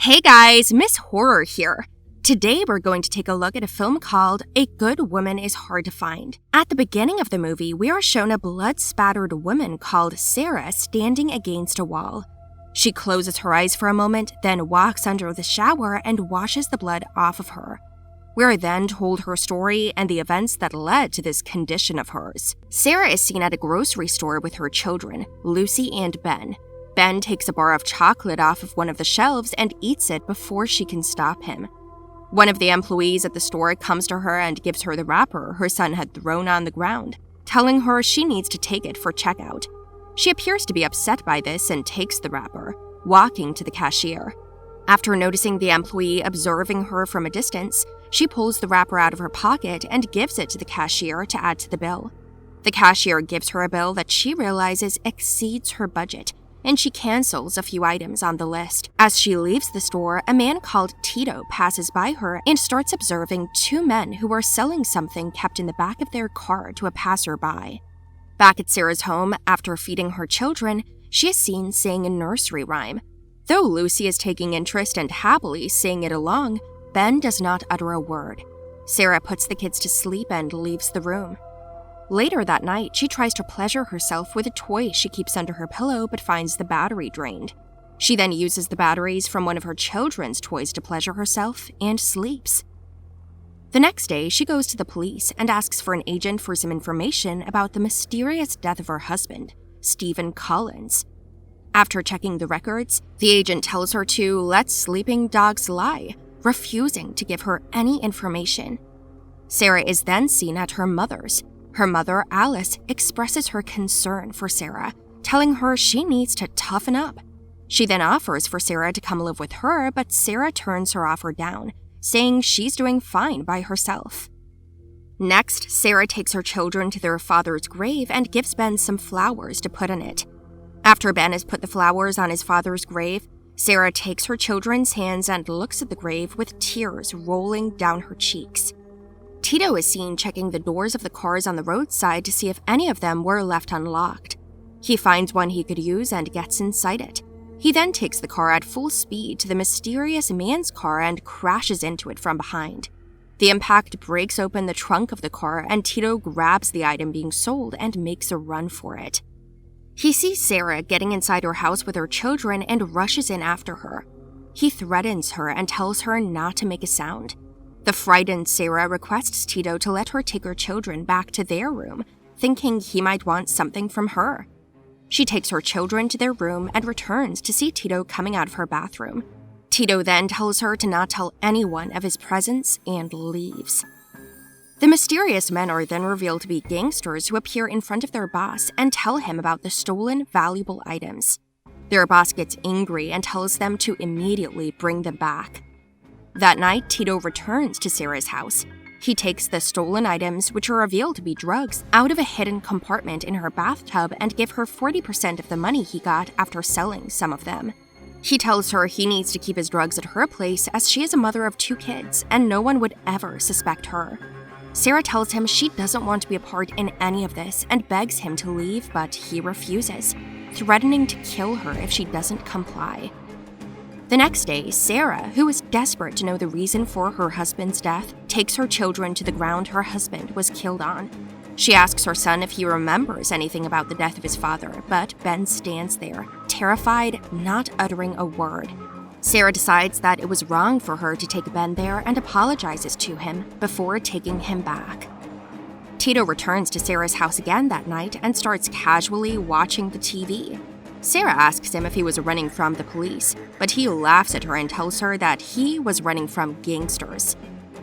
Hey guys, Miss Horror here. Today we're going to take a look at a film called A Good Woman is Hard to Find. At the beginning of the movie, we are shown a blood-spattered woman called Sarah standing against a wall. She closes her eyes for a moment, then walks under the shower and washes the blood off of her. We are then told her story and the events that led to this condition of hers. Sarah is seen at a grocery store with her children, Lucy and Ben. Ben takes a bar of chocolate off of one of the shelves and eats it before she can stop him. One of the employees at the store comes to her and gives her the wrapper her son had thrown on the ground, telling her she needs to take it for checkout. She appears to be upset by this and takes the wrapper, walking to the cashier. After noticing the employee observing her from a distance, she pulls the wrapper out of her pocket and gives it to the cashier to add to the bill. The cashier gives her a bill that she realizes exceeds her budget, and she cancels a few items on the list. As she leaves the store, a man called Tito passes by her and starts observing two men who are selling something kept in the back of their car to a passerby. Back at Sarah's home, after feeding her children, she is seen saying a nursery rhyme. Though Lucy is taking interest and happily singing it along, Ben does not utter a word. Sarah puts the kids to sleep and leaves the room. Later that night, she tries to pleasure herself with a toy she keeps under her pillow but finds the battery drained. She then uses the batteries from one of her children's toys to pleasure herself and sleeps. The next day, she goes to the police and asks for an agent for some information about the mysterious death of her husband, Stephen Collins. After checking the records, the agent tells her to let sleeping dogs lie, refusing to give her any information. Sarah is then seen at her mother's. Her mother, Alice, expresses her concern for Sarah, telling her she needs to toughen up. She then offers for Sarah to come live with her, but Sarah turns her offer down, saying she's doing fine by herself. Next, Sarah takes her children to their father's grave and gives Ben some flowers to put on it. After Ben has put the flowers on his father's grave, Sarah takes her children's hands and looks at the grave with tears rolling down her cheeks. Tito is seen checking the doors of the cars on the roadside to see if any of them were left unlocked. He finds one he could use and gets inside it. He then takes the car at full speed to the mysterious man's car and crashes into it from behind. The impact breaks open the trunk of the car and Tito grabs the item being sold and makes a run for it. He sees Sarah getting inside her house with her children and rushes in after her. He threatens her and tells her not to make a sound. The frightened Sarah requests Tito to let her take her children back to their room, thinking he might want something from her. She takes her children to their room and returns to see Tito coming out of her bathroom. Tito then tells her to not tell anyone of his presence and leaves. The mysterious men are then revealed to be gangsters who appear in front of their boss and tell him about the stolen valuable items. Their boss gets angry and tells them to immediately bring them back. That night, Tito returns to Sarah's house. He takes the stolen items, which are revealed to be drugs, out of a hidden compartment in her bathtub and give her 40% of the money he got after selling some of them. He tells her he needs to keep his drugs at her place as she is a mother of 2 kids and no one would ever suspect her. Sarah tells him she doesn't want to be a part in any of this and begs him to leave, but he refuses, threatening to kill her if she doesn't comply. The next day, Sarah, who is desperate to know the reason for her husband's death, takes her children to the ground her husband was killed on. She asks her son if he remembers anything about the death of his father, but Ben stands there, terrified, not uttering a word. Sarah decides that it was wrong for her to take Ben there and apologizes to him before taking him back. Tito returns to Sarah's house again that night and starts casually watching the TV. Sarah asks him if he was running from the police, but he laughs at her and tells her that he was running from gangsters.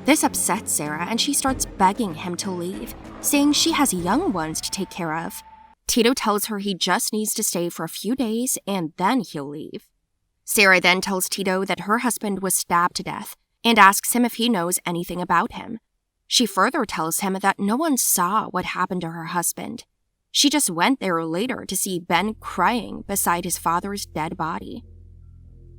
This upsets Sarah and she starts begging him to leave, saying she has young ones to take care of. Tito tells her he just needs to stay for a few days and then he'll leave. Sarah then tells Tito that her husband was stabbed to death and asks him if he knows anything about him. She further tells him that no one saw what happened to her husband. She just went there later to see Ben crying beside his father's dead body.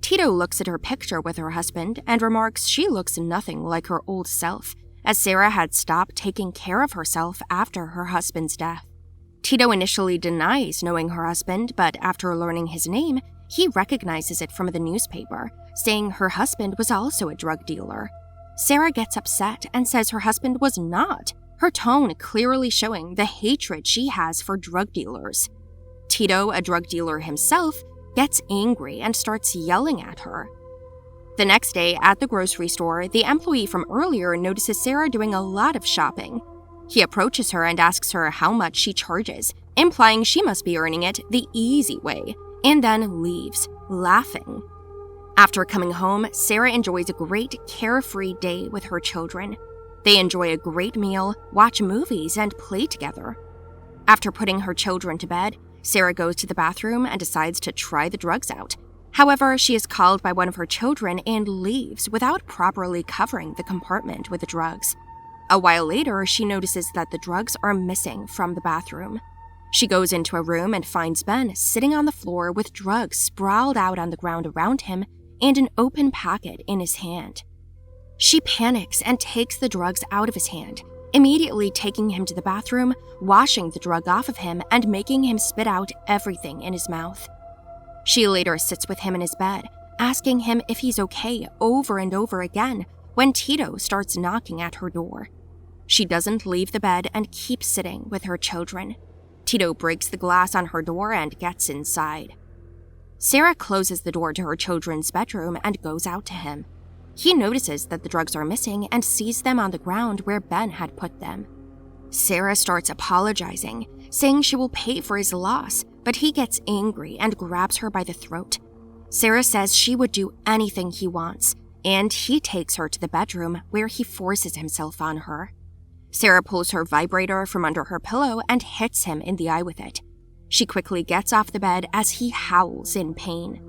Tito looks at her picture with her husband and remarks she looks nothing like her old self, as Sarah had stopped taking care of herself after her husband's death. Tito initially denies knowing her husband, but after learning his name, he recognizes it from the newspaper, saying her husband was also a drug dealer. Sarah gets upset and says her husband was not, her tone clearly showing the hatred she has for drug dealers. Tito, a drug dealer himself, gets angry and starts yelling at her. The next day at the grocery store, the employee from earlier notices Sarah doing a lot of shopping. He approaches her and asks her how much she charges, implying she must be earning it the easy way, and then leaves, laughing. After coming home, Sarah enjoys a great, carefree day with her children. They enjoy a great meal, watch movies, and play together. After putting her children to bed, Sarah goes to the bathroom and decides to try the drugs out. However, she is called by one of her children and leaves without properly covering the compartment with the drugs. A while later, she notices that the drugs are missing from the bathroom. She goes into a room and finds Ben sitting on the floor with drugs sprawled out on the ground around him and an open packet in his hand. She panics and takes the drugs out of his hand, immediately taking him to the bathroom, washing the drug off of him, and making him spit out everything in his mouth. She later sits with him in his bed, asking him if he's okay over and over again when Tito starts knocking at her door. She doesn't leave the bed and keeps sitting with her children. Tito breaks the glass on her door and gets inside. Sarah closes the door to her children's bedroom and goes out to him. He notices that the drugs are missing and sees them on the ground where Ben had put them. Sarah starts apologizing, saying she will pay for his loss, but he gets angry and grabs her by the throat. Sarah says she would do anything he wants, and he takes her to the bedroom where he forces himself on her. Sarah pulls her vibrator from under her pillow and hits him in the eye with it. She quickly gets off the bed as he howls in pain.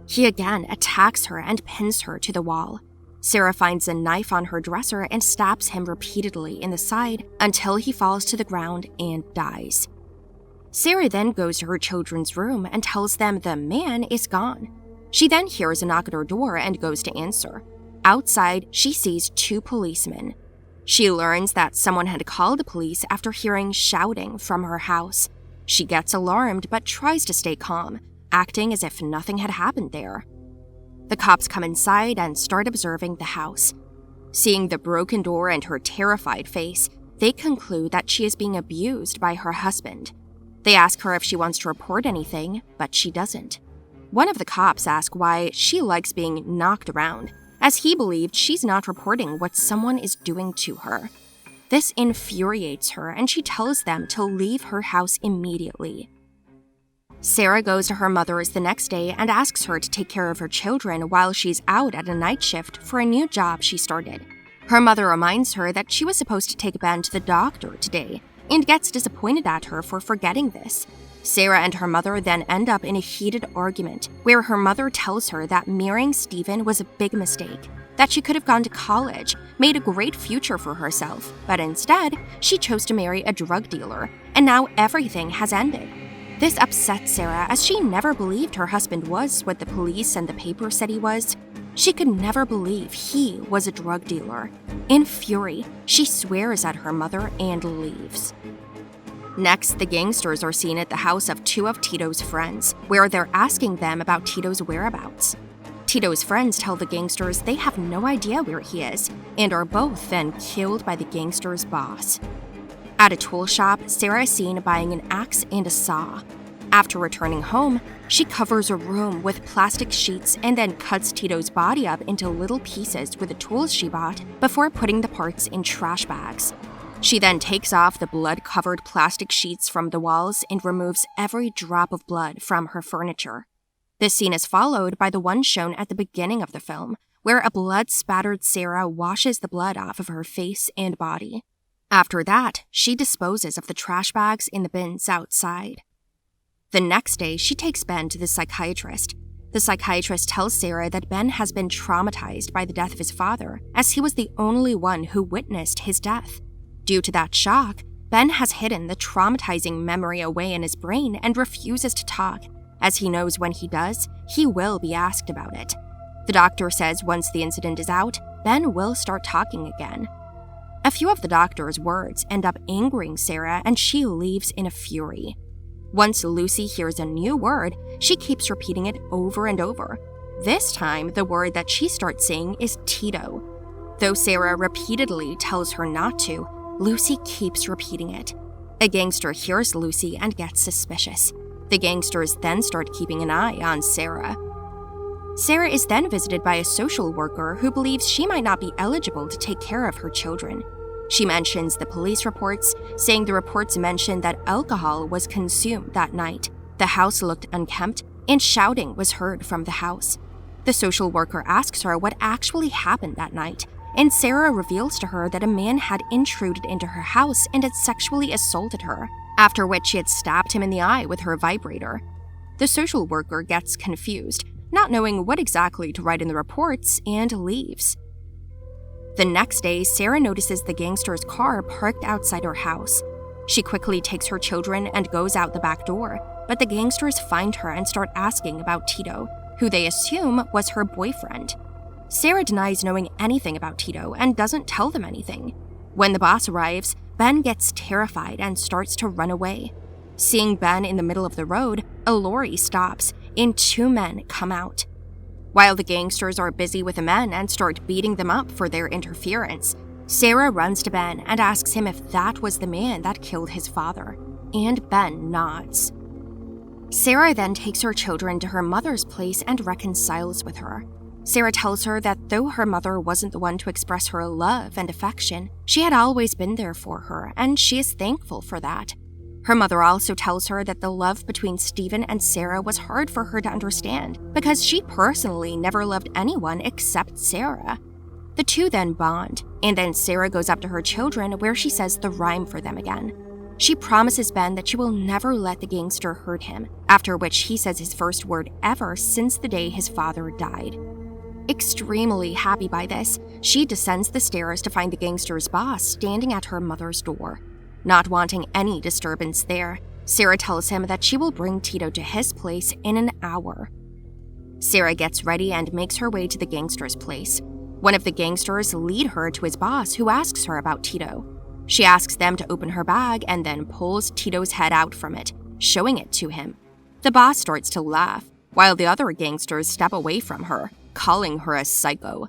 He again attacks her and pins her to the wall. Sarah finds a knife on her dresser and stabs him repeatedly in the side until he falls to the ground and dies. Sarah then goes to her children's room and tells them the man is gone. She then hears a knock at her door and goes to answer. Outside, she sees 2 policemen. She learns that someone had called the police after hearing shouting from her house. She gets alarmed but tries to stay calm, acting as if nothing had happened there. The cops come inside and start observing the house. Seeing the broken door and her terrified face, they conclude that she is being abused by her husband. They ask her if she wants to report anything, but she doesn't. One of the cops asks why she likes being knocked around, as he believed she's not reporting what someone is doing to her. This infuriates her, and she tells them to leave her house immediately. Sarah goes to her mother's the next day and asks her to take care of her children while she's out at a night shift for a new job she started. Her mother reminds her that she was supposed to take Ben to the doctor today and gets disappointed at her for forgetting this. Sarah and her mother then end up in a heated argument where her mother tells her that marrying Stephen was a big mistake, that she could have gone to college, made a great future for herself, but instead, she chose to marry a drug dealer, and now everything has ended. This upsets Sarah as she never believed her husband was what the police and the paper said he was. She could never believe he was a drug dealer. In fury, she swears at her mother and leaves. Next, the gangsters are seen at the house of 2 of Tito's friends, where they're asking them about Tito's whereabouts. Tito's friends tell the gangsters they have no idea where he is, and are both then killed by the gangster's boss. At a tool shop, Sarah is seen buying an axe and a saw. After returning home, she covers a room with plastic sheets and then cuts Tito's body up into little pieces with the tools she bought before putting the parts in trash bags. She then takes off the blood-covered plastic sheets from the walls and removes every drop of blood from her furniture. This scene is followed by the one shown at the beginning of the film, where a blood-spattered Sarah washes the blood off of her face and body. After that, she disposes of the trash bags in the bins outside. The next day, she takes Ben to the psychiatrist. The psychiatrist tells Sarah that Ben has been traumatized by the death of his father, as he was the only one who witnessed his death. Due to that shock, Ben has hidden the traumatizing memory away in his brain and refuses to talk, as he knows when he does, he will be asked about it. The doctor says once the incident is out, Ben will start talking again. A few of the doctor's words end up angering Sarah, and she leaves in a fury. Once Lucy hears a new word, she keeps repeating it over and over. This time, the word that she starts saying is Tito. Though Sarah repeatedly tells her not to, Lucy keeps repeating it. A gangster hears Lucy and gets suspicious. The gangsters then start keeping an eye on Sarah. Sarah is then visited by a social worker who believes she might not be eligible to take care of her children. She mentions the police reports, saying the reports mentioned that alcohol was consumed that night. The house looked unkempt, and shouting was heard from the house. The social worker asks her what actually happened that night, and Sarah reveals to her that a man had intruded into her house and had sexually assaulted her, after which she had stabbed him in the eye with her vibrator. The social worker gets confused, not knowing what exactly to write in the reports, and leaves. The next day, Sarah notices the gangster's car parked outside her house. She quickly takes her children and goes out the back door, but the gangsters find her and start asking about Tito, who they assume was her boyfriend. Sarah denies knowing anything about Tito and doesn't tell them anything. When the boss arrives, Ben gets terrified and starts to run away. Seeing Ben in the middle of the road, a lorry stops and 2 men come out. While the gangsters are busy with the men and start beating them up for their interference, Sarah runs to Ben and asks him if that was the man that killed his father, and Ben nods. Sarah then takes her children to her mother's place and reconciles with her. Sarah tells her that though her mother wasn't the one to express her love and affection, she had always been there for her, and she is thankful for that. Her mother also tells her that the love between Stephen and Sarah was hard for her to understand because she personally never loved anyone except Sarah. The two then bond, and then Sarah goes up to her children where she says the rhyme for them again. She promises Ben that she will never let the gangster hurt him, after which he says his first word ever since the day his father died. Extremely happy by this, she descends the stairs to find the gangster's boss standing at her mother's door. Not wanting any disturbance there, Sarah tells him that she will bring Tito to his place in an hour. Sarah gets ready and makes her way to the gangster's place. One of the gangsters lead her to his boss, who asks her about Tito. She asks them to open her bag and then pulls Tito's head out from it, showing it to him. The boss starts to laugh, while the other gangsters step away from her, calling her a psycho.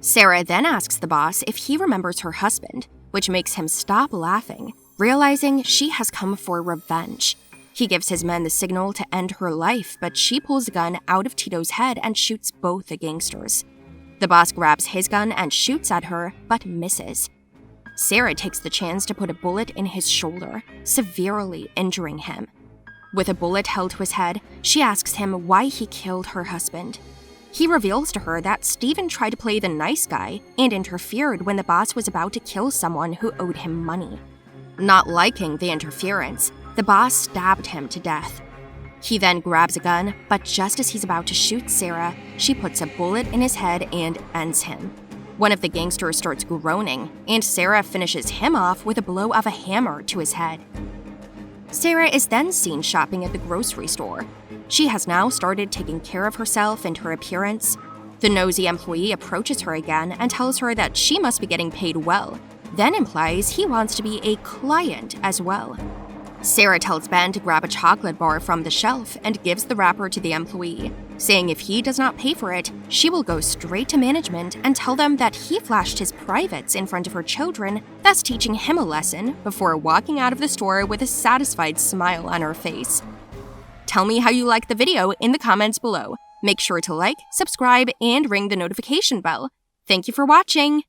Sarah then asks the boss if he remembers her husband, which makes him stop laughing, realizing she has come for revenge. He gives his men the signal to end her life, but she pulls a gun out of Tito's head and shoots both the gangsters. The boss grabs his gun and shoots at her, but misses. Sarah takes the chance to put a bullet in his shoulder, severely injuring him. With a bullet held to his head, she asks him why he killed her husband. He reveals to her that Stephen tried to play the nice guy and interfered when the boss was about to kill someone who owed him money. Not liking the interference, the boss stabbed him to death. He then grabs a gun, but just as he's about to shoot Sarah, she puts a bullet in his head and ends him. One of the gangsters starts groaning, and Sarah finishes him off with a blow of a hammer to his head. Sarah is then seen shopping at the grocery store. She has now started taking care of herself and her appearance. The nosy employee approaches her again and tells her that she must be getting paid well, then implies he wants to be a client as well. Sarah tells Ben to grab a chocolate bar from the shelf and gives the wrapper to the employee, saying if he does not pay for it, she will go straight to management and tell them that he flashed his privates in front of her children, thus teaching him a lesson before walking out of the store with a satisfied smile on her face. Tell me how you liked the video in the comments below. Make sure to like, subscribe, and ring the notification bell. Thank you for watching!